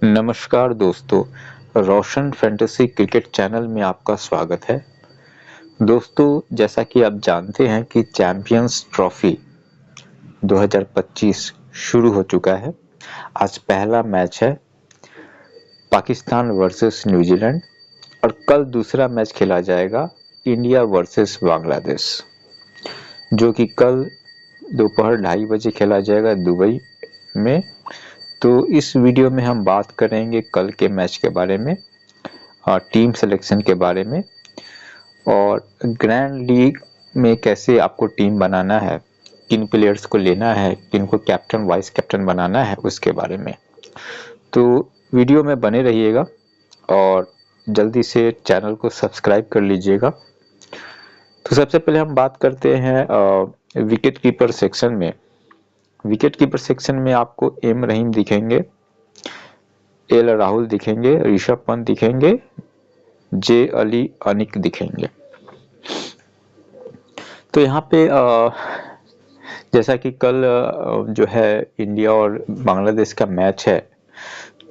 नमस्कार दोस्तों, रोशन fantasy cricket channel में आपका स्वागत है। दोस्तों, जैसा कि आप जानते हैं कि चैंपियंस ट्रॉफी 2025 शुरू हो चुका है। आज पहला मैच है पाकिस्तान वर्सेस न्यूजीलैंड और कल दूसरा मैच खेला जाएगा इंडिया वर्सेस बांग्लादेश, जो कि कल दोपहर 2:30 बजे खेला जाएगा दुबई में। तो इस वीडियो में हम बात करेंगे कल के मैच के बारे में, टीम सिलेक्शन के बारे में और ग्रैंड लीग में कैसे आपको टीम बनाना है, किन प्लेयर्स को लेना है, किन को कैप्टन वाइस कैप्टन बनाना है, उसके बारे में। तो वीडियो में बने रहिएगा और जल्दी से चैनल को सब्सक्राइब कर लीजिएगा। तो सबसे पहले हम बात करते हैं विकेट कीपर सेक्शन में। विकेट कीपर सेक्शन में आपको एम रहीम दिखेंगे, एल राहुल दिखेंगे, ऋषभ पंत दिखेंगे, जे अली अनिक दिखेंगे। तो यहाँ पे जैसा कि कल जो है इंडिया और बांग्लादेश का मैच है,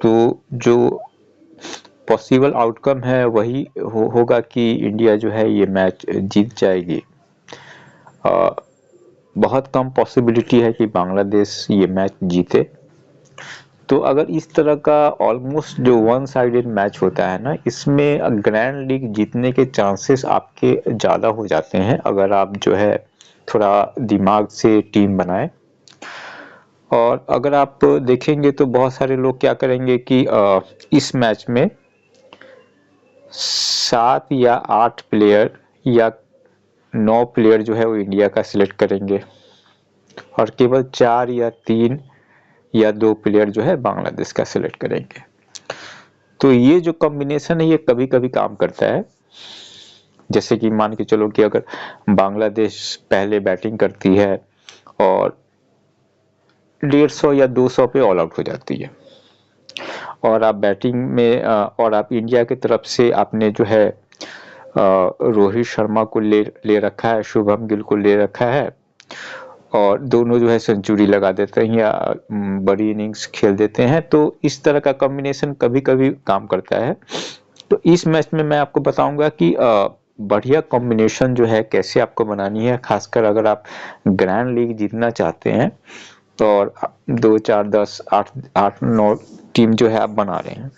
तो जो पॉसिबल आउटकम है वही होगा कि इंडिया जो है ये मैच जीत जाएगी। बहुत कम पॉसिबिलिटी है कि बांग्लादेश ये मैच जीते। तो अगर इस तरह का ऑलमोस्ट जो वन साइडेड मैच होता है ना, इसमें ग्रैंड लीग जीतने के चांसेस आपके ज़्यादा हो जाते हैं अगर आप जो है थोड़ा दिमाग से टीम बनाएं। और अगर आप देखेंगे तो बहुत सारे लोग क्या करेंगे कि इस मैच में 7 या 8 प्लेयर या 9 प्लेयर जो है वो इंडिया का सिलेक्ट करेंगे और केवल 4 या 3 या 2 प्लेयर जो है बांग्लादेश का सिलेक्ट करेंगे। तो ये जो कॉम्बिनेशन है ये कभी कभी काम करता है। जैसे कि मान के चलो कि अगर बांग्लादेश पहले बैटिंग करती है और 150 या 200 पे ऑल आउट हो जाती है और आप बैटिंग में और आप इंडिया की तरफ से आपने जो है रोहित शर्मा को ले रखा है, शुभम गिल को ले रखा है और दोनों जो है सेंचुरी लगा देते हैं या बड़ी इनिंग्स खेल देते हैं, तो इस तरह का कॉम्बिनेशन कभी कभी काम करता है। तो इस मैच में मैं आपको बताऊंगा कि बढ़िया कॉम्बिनेशन जो है कैसे आपको बनानी है, खासकर अगर आप ग्रैंड लीग जीतना चाहते हैं और 2 4 10 8 8 9 टीम जो है आप बना रहे हैं।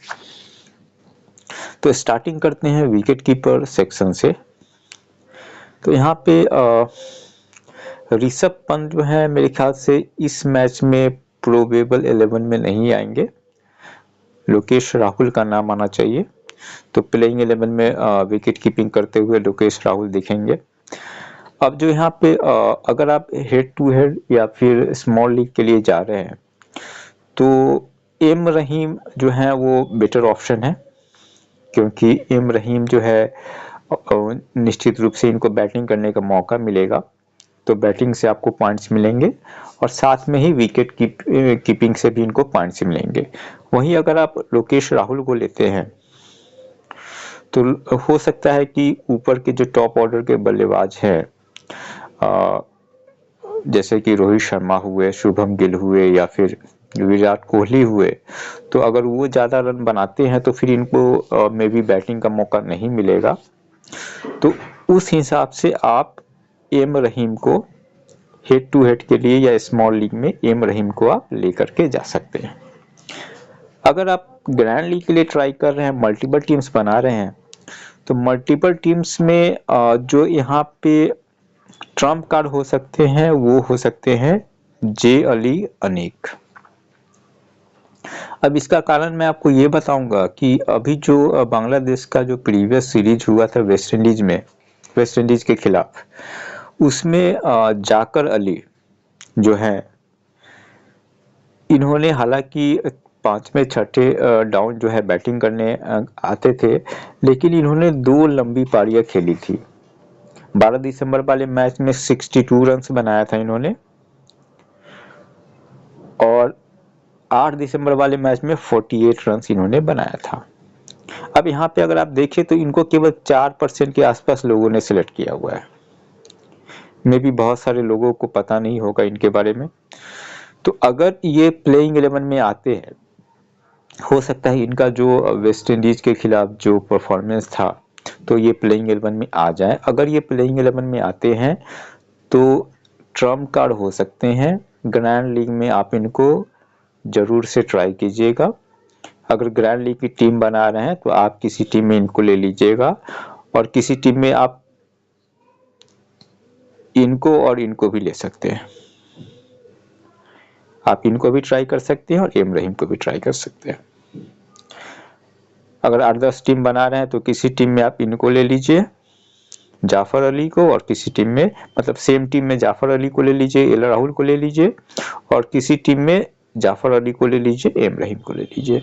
तो स्टार्टिंग करते हैं विकेट कीपर सेक्शन से। तो यहाँ पे ऋषभ पंत जो है मेरे ख्याल से इस मैच में प्रोबेबल 11 में नहीं आएंगे। लोकेश राहुल का नाम आना चाहिए। तो प्लेइंग 11 में विकेट कीपिंग करते हुए लोकेश राहुल दिखेंगे। अब जो यहाँ पे अगर आप हेड टू हेड या फिर स्मॉल लीग के लिए जा रहे हैं तो एम रहीम जो है वो बेटर ऑप्शन है, क्योंकि एम रहीम जो है निश्चित रूप से इनको बैटिंग करने का मौका मिलेगा, तो बैटिंग से आपको पॉइंट्स मिलेंगे और साथ में ही विकेट कीपिंग से भी इनको पॉइंट्स मिलेंगे। वहीं अगर आप लोकेश राहुल को लेते हैं तो हो सकता है कि ऊपर के जो टॉप ऑर्डर के बल्लेबाज हैं, जैसे कि रोहित शर्मा हुए, शुभम गिल हुए या फिर विराट कोहली हुए, तो अगर वो ज़्यादा रन बनाते हैं तो फिर इनको मे बी बैटिंग का मौका नहीं मिलेगा। तो उस हिसाब से आप एम रहीम को हेड टू हेड के लिए या स्मॉल लीग में एम रहीम को आप लेकर के जा सकते हैं। अगर आप ग्रैंड लीग के लिए ट्राई कर रहे हैं, मल्टीपल टीम्स बना रहे हैं, तो मल्टीपल टीम्स में जो यहाँ पे ट्रम्प कार्ड हो सकते हैं वो हो सकते हैं जे अली अनीक। अब इसका कारण मैं आपको ये बताऊंगा कि अभी जो बांग्लादेश का जो प्रीवियस सीरीज हुआ था वेस्ट इंडीज में, वेस्ट इंडीज के खिलाफ, उसमें जाकर अली जो है, इन्होंने हालांकि 5वें 6ठे डाउन जो है बैटिंग करने आते थे, लेकिन इन्होंने 2 लंबी पारियां खेली थी। 12 दिसंबर वाले मैच में 62 रन बनाया था इन्होंने और 8 दिसंबर वाले मैच में 48 रन इन्होंने बनाया था। अब यहाँ पे अगर आप देखें तो इनको केवल 4% के आसपास लोगों ने सिलेक्ट किया हुआ है। मे भी बहुत सारे लोगों को पता नहीं होगा इनके बारे में। तो अगर ये प्लेइंग 11 में आते हैं हो सकता है इनका जो वेस्ट इंडीज के खिलाफ जो परफॉर्मेंस था तो ये प्लेइंग 11 में आ जाए। अगर ये प्लेइंग 11 में आते हैं तो ट्रम्प कार्ड हो सकते हैं। ग्रैंड लीग में आप इनको जरूर से ट्राई कीजिएगा। अगर ग्रैंड लीग की टीम बना रहे हैं तो आप किसी टीम में इनको ले लीजिएगा, और किसी टीम में आप इनको और इनको भी ले सकते हैं। आप इनको भी ट्राई कर सकते हैं और एम रहीम को भी ट्राई कर सकते हैं। अगर 8-10 टीम बना रहे हैं तो किसी टीम में आप इनको ले लीजिए, जाफर अली को, और किसी टीम में मतलब सेम टीम में जाफर अली को ले लीजिए, एल राहुल को ले लीजिए, और किसी टीम में जाफर अली को ले लीजिए, एम रहीम को ले लीजिए।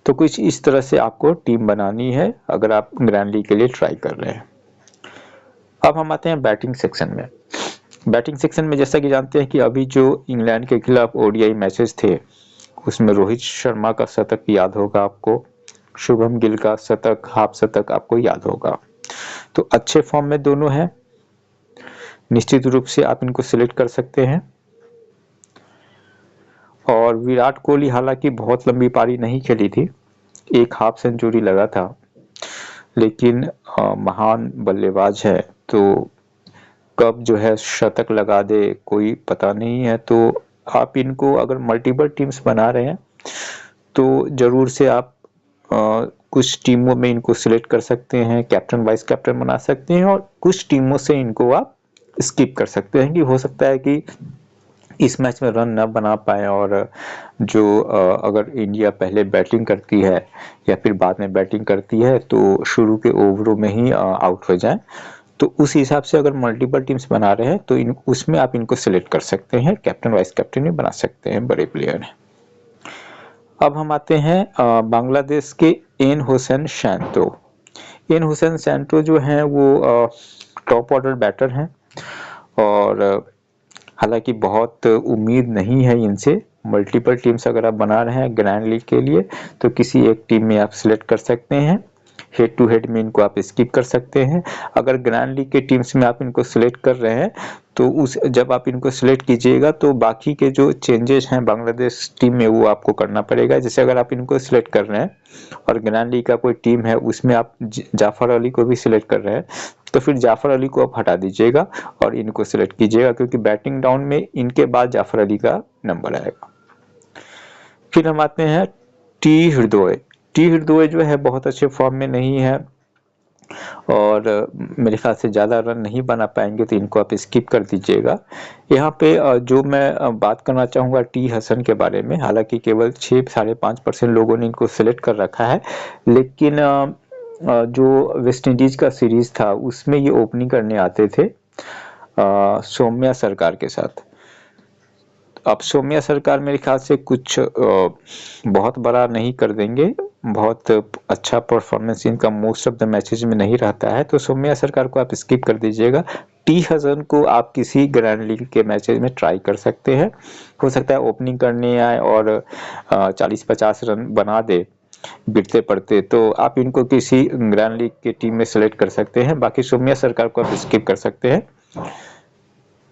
तो कुछ इस तरह से आपको टीम बनानी है अगर आप ग्रैंड लीग के लिए ट्राई कर रहे हैं। अब हम आते हैं बैटिंग सेक्शन में। बैटिंग सेक्शन में जैसा कि जानते हैं कि अभी जो इंग्लैंड के खिलाफ ओडीआई मैचेस थे उसमें रोहित शर्मा का शतक याद होगा आपको, शुभम गिल का शतक, हाफ शतक आपको याद होगा। तो अच्छे फॉर्म में दोनों हैं, निश्चित रूप से आप इनको सिलेक्ट कर सकते हैं। और विराट कोहली हालांकि बहुत लंबी पारी नहीं खेली थी, एक हाफ सेंचुरी लगा था, लेकिन महान बल्लेबाज है तो कब जो है शतक लगा दे कोई पता नहीं है। तो आप इनको अगर मल्टीपल टीम्स बना रहे हैं तो जरूर से आप कुछ टीमों में इनको सिलेक्ट कर सकते हैं, कैप्टन वाइस कैप्टन बना सकते हैं, और कुछ टीमों से इनको आप स्किप कर सकते हैं कि हो सकता है कि इस मैच में रन न बना पाए, और जो अगर इंडिया पहले बैटिंग करती है या फिर बाद में बैटिंग करती है तो शुरू के ओवरों में ही आउट हो जाए। तो उस हिसाब से अगर मल्टीपल टीम्स बना रहे हैं तो उसमें आप इनको सिलेक्ट कर सकते हैं, कैप्टन वाइस कैप्टन भी बना सकते हैं, बड़े प्लेयर हैं। अब हम आते हैं बांग्लादेश के एन हुसैन शैंतो। एन हुसैन शैंतो जो हैं वो टॉप ऑर्डर बैटर हैं, और हालांकि बहुत उम्मीद नहीं है इनसे। मल्टीपल टीम्स अगर आप बना रहे हैं ग्रैंड लीग के लिए तो किसी एक टीम में आप सिलेक्ट कर सकते हैं, हेड टू हेड में इनको आप स्किप कर सकते हैं। अगर ग्रैंड लीग के टीम्स में आप इनको सिलेक्ट कर रहे हैं तो जब आप इनको सिलेक्ट कीजिएगा तो बाकी के जो चेंजेस हैं बांग्लादेश टीम में वो आपको करना पड़ेगा। जैसे अगर आप इनको सिलेक्ट कर रहे हैं और ग्रैंड लीग का कोई टीम है उसमें आप जाफर अली को भी सिलेक्ट कर रहे हैं तो फिर जाफर अली को आप हटा दीजिएगा और इनको सिलेक्ट कीजिएगा, क्योंकि बैटिंग डाउन में इनके बाद जाफर अली का नंबर आएगा। फिर हम आते हैं टी हृदय। टी हृदय जो है बहुत अच्छे फॉर्म में नहीं है और मेरे ख्याल से ज़्यादा रन नहीं बना पाएंगे, तो इनको आप स्किप कर दीजिएगा। यहाँ पे जो मैं बात करना चाहूँगा टी हसन के बारे में, हालांकि केवल 6-5.5% लोगों ने इनको सिलेक्ट कर रखा है, लेकिन जो वेस्ट इंडीज का सीरीज था उसमें ये ओपनिंग करने आते थे सौम्या सरकार के साथ। अब सौम्या सरकार मेरे ख्याल से कुछ बहुत बड़ा नहीं कर देंगे, बहुत अच्छा परफॉर्मेंस इनका मोस्ट ऑफ द मैचेस में नहीं रहता है, तो सौम्या सरकार को आप स्किप कर दीजिएगा। टी हसन को आप किसी ग्रैंड लीग के मैचेस में ट्राई कर सकते हैं, हो सकता है ओपनिंग करने आए और 40-50 रन बना दे गिरते पड़ते, तो आप इनको किसी ग्रैंड लीग की टीम में सेलेक्ट कर सकते हैं। बाकी सौम्या सरकार को आप स्किप कर सकते हैं।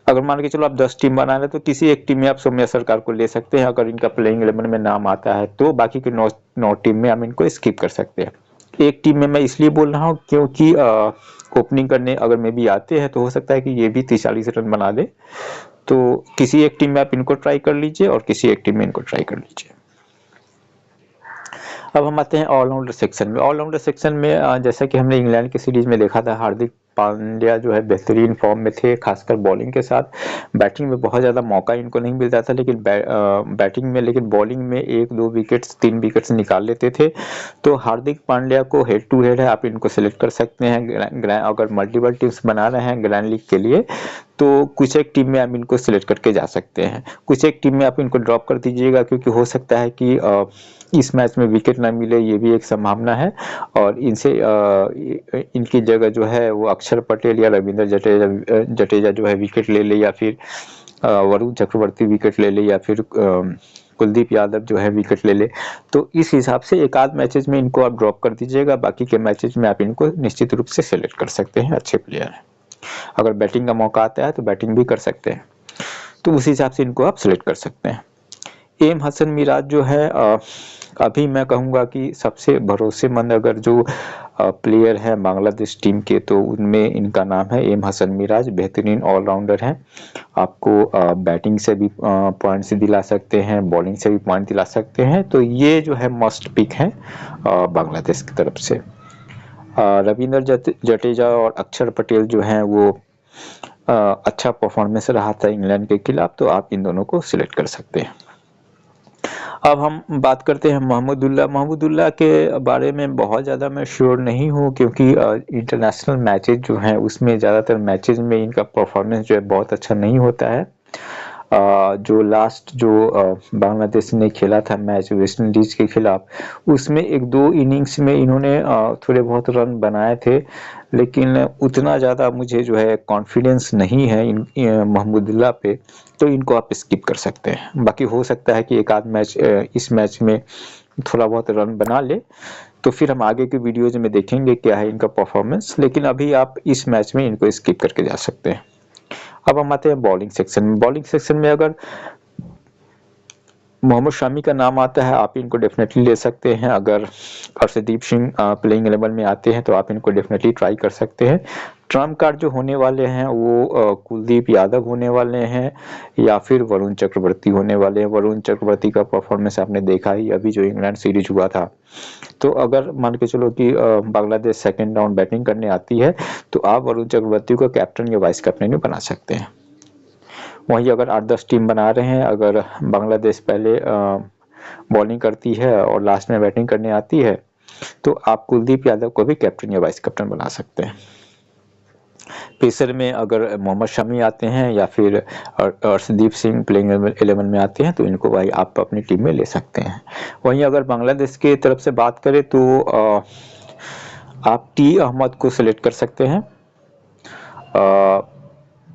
अगर मान के चलो आप 10 टीम बना रहे तो किसी एक टीम में आप सौम्या सरकार को ले सकते हैं, अगर इनका प्लेइंग 11 में नाम आता है तो। बाकी के 9 टीम में हम इनको स्किप कर सकते हैं। एक टीम में मैं इसलिए बोल रहा हूँ क्योंकि ओपनिंग करने अगर मे भी आते हैं तो हो सकता है कि ये भी 30-40 रन बना दे, तो किसी एक टीम में आप इनको ट्राई कर लीजिए और किसी एक टीम में इनको ट्राई कर लीजिए। अब हम आते हैं ऑलराउंडर सेक्शन में। ऑलराउंडर सेक्शन में जैसा कि हमने इंग्लैंड की सीरीज में देखा था, हार्दिक पांड्या जो है बेहतरीन फॉर्म में थे, खासकर बॉलिंग के साथ। बैटिंग में बहुत ज़्यादा मौका इनको नहीं मिलता था, लेकिन बैटिंग में, लेकिन बॉलिंग में 1-2 विकेट्स 3 विकेट्स निकाल लेते थे। तो हार्दिक पांड्या को हेड टू हेड है, आप इनको सिलेक्ट कर सकते हैं। अगर मल्टीपल टीम्स बना रहे हैं ग्रैंड लीग के लिए तो कुछ एक टीम में आप इनको सिलेक्ट करके जा सकते हैं, कुछ एक टीम में आप इनको ड्रॉप कर दीजिएगा, क्योंकि हो सकता है कि इस मैच में विकेट ना मिले, ये भी एक संभावना है। और इनसे इनकी जगह जो है वो अक्षर पटेल या रविंद्र जडेजा जो है विकेट ले ले, या फिर वरुण चक्रवर्ती विकेट ले ले, या फिर कुलदीप यादव जो है विकेट ले ले। तो इस हिसाब से एक आध मैचेज में इनको आप ड्रॉप कर दीजिएगा, बाकी के मैचेज में आप इनको निश्चित रूप से सिलेक्ट कर सकते हैं, अच्छे प्लेयर हैं। अगर बैटिंग का मौका आता है तो बैटिंग भी कर सकते हैं, तो उस हिसाब से इनको आप सिलेक्ट कर सकते हैं। एम हसन मिराज जो है अभी मैं कहूँगा कि सबसे भरोसेमंद अगर जो प्लेयर हैं बांग्लादेश टीम के, तो उनमें इनका नाम है एम हसन मिराज। बेहतरीन ऑलराउंडर हैं, आपको बैटिंग से भी पॉइंट्स दिला सकते हैं, बॉलिंग से भी पॉइंट दिला सकते हैं। तो ये जो है मस्ट पिक है बांग्लादेश की तरफ से। रविंद्र जडेजा और अक्षर पटेल जो हैं वो अच्छा परफॉर्मेंस रहा था इंग्लैंड के खिलाफ, तो आप इन दोनों को सिलेक्ट कर सकते हैं। अब हम बात करते हैं महमूदुल्लाह के बारे में बहुत ज़्यादा मैं श्योर नहीं हूँ, क्योंकि इंटरनेशनल मैचेज जो हैं उसमें ज़्यादातर मैचेज में इनका परफॉर्मेंस जो है बहुत अच्छा नहीं होता है। जो लास्ट जो बांग्लादेश ने खेला था मैच वेस्ट इंडीज के खिलाफ, उसमें 1-2 इनिंग्स में इन्होंने थोड़े बहुत रन बनाए थे, लेकिन उतना ज़्यादा मुझे जो है कॉन्फिडेंस नहीं है महमूदुल्लाह पे, तो इनको आप स्किप कर सकते हैं। बाकी हो सकता है कि एक आध मैच इस मैच में थोड़ा बहुत रन बना ले, तो फिर हम आगे के वीडियोज में देखेंगे क्या है इनका परफॉर्मेंस, लेकिन अभी आप इस मैच में इनको स्किप करके जा सकते हैं। अब हम आते हैं बॉलिंग सेक्शन में। बॉलिंग सेक्शन में अगर मोहम्मद शामी का नाम आता है, आप इनको डेफिनेटली ले सकते हैं। अगर अर्शदीप सिंह प्लेइंग 11 में आते हैं तो आप इनको डेफिनेटली ट्राई कर सकते हैं। ट्रम्प कार्ड जो होने वाले हैं वो कुलदीप यादव होने वाले हैं या फिर वरुण चक्रवर्ती होने वाले हैं। वरुण चक्रवर्ती का परफॉर्मेंस आपने देखा ही अभी जो इंग्लैंड सीरीज हुआ था। तो अगर मान के चलो कि बांग्लादेश सेकेंड राउंड बैटिंग करने आती है, तो आप वरुण चक्रवर्ती को कैप्टन या वाइस कैप्टन भी बना सकते हैं। वहीं अगर 8-10 टीम बना रहे हैं, अगर बांग्लादेश पहले बॉलिंग करती है और लास्ट में बैटिंग करने आती है, तो आप कुलदीप यादव को भी कैप्टन या वाइस कैप्टन बना सकते हैं। पेसर में अगर मोहम्मद शमी आते हैं या फिर अर्शदीप सिंह प्लेइंग 11 में आते हैं, तो इनको भाई आप अपनी टीम में ले सकते हैं। वहीं अगर बांग्लादेश की तरफ से बात करें तो आप टी अहमद को सिलेक्ट कर सकते हैं।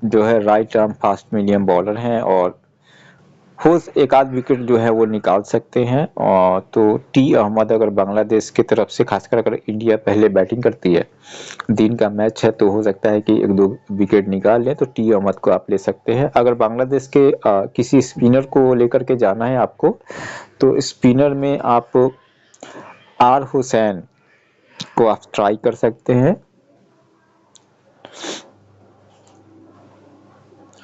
जो है right arm fast medium bowler हैं और हो एक आध विकेट जो है वो निकाल सकते हैं। और तो टी अहमद अगर बांग्लादेश की तरफ से, खासकर अगर इंडिया पहले बैटिंग करती है, दिन का मैच है, तो हो सकता है कि 1-2 विकेट निकाल लें, तो टी अहमद को आप ले सकते हैं। अगर बांग्लादेश के किसी स्पिनर को लेकर के जाना है आपको, तो स्पिनर में आप आर हुसैन को आप ट्राई कर सकते हैं।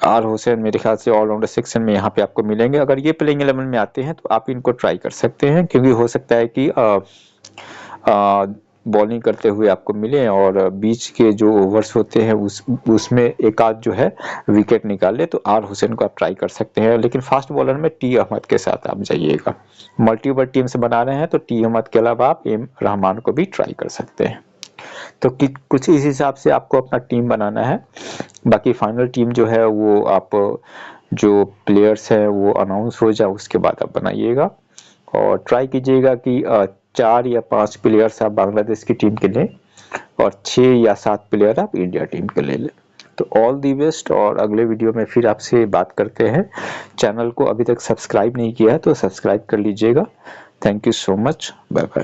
आर हुसैन मेरे ख्याल से ऑलराउंडर सेक्शन में यहाँ पे आपको मिलेंगे। अगर ये प्लेइंग 11 में आते हैं तो आप इनको ट्राई कर सकते हैं, क्योंकि हो सकता है कि बॉलिंग करते हुए आपको मिले और बीच के जो ओवर्स होते हैं उसमें एक आध जो है विकेट निकाले, तो आर हुसैन को आप ट्राई कर सकते हैं। लेकिन फास्ट बॉलर में टी अहमद के साथ आप जाइएगा। मल्टीपल टीम से बना रहे हैं तो टी अहमद के अलावा आप एम रहमान को भी ट्राई कर सकते हैं। तो कुछ इस हिसाब से आपको अपना टीम बनाना है। बाकी फाइनल टीम जो है वो आप जो प्लेयर्स हैं वो अनाउंस हो जाए उसके बाद आप बनाइएगा, और ट्राई कीजिएगा कि 4 या 5 प्लेयर्स आप बांग्लादेश की टीम के लें और 6 या 7 प्लेयर आप इंडिया टीम के ले लें। तो ऑल दी बेस्ट, और अगले वीडियो में फिर आपसे बात करते हैं। चैनल को अभी तक सब्सक्राइब नहीं किया है तो सब्सक्राइब कर लीजिएगा। Thank you so much, bye bye.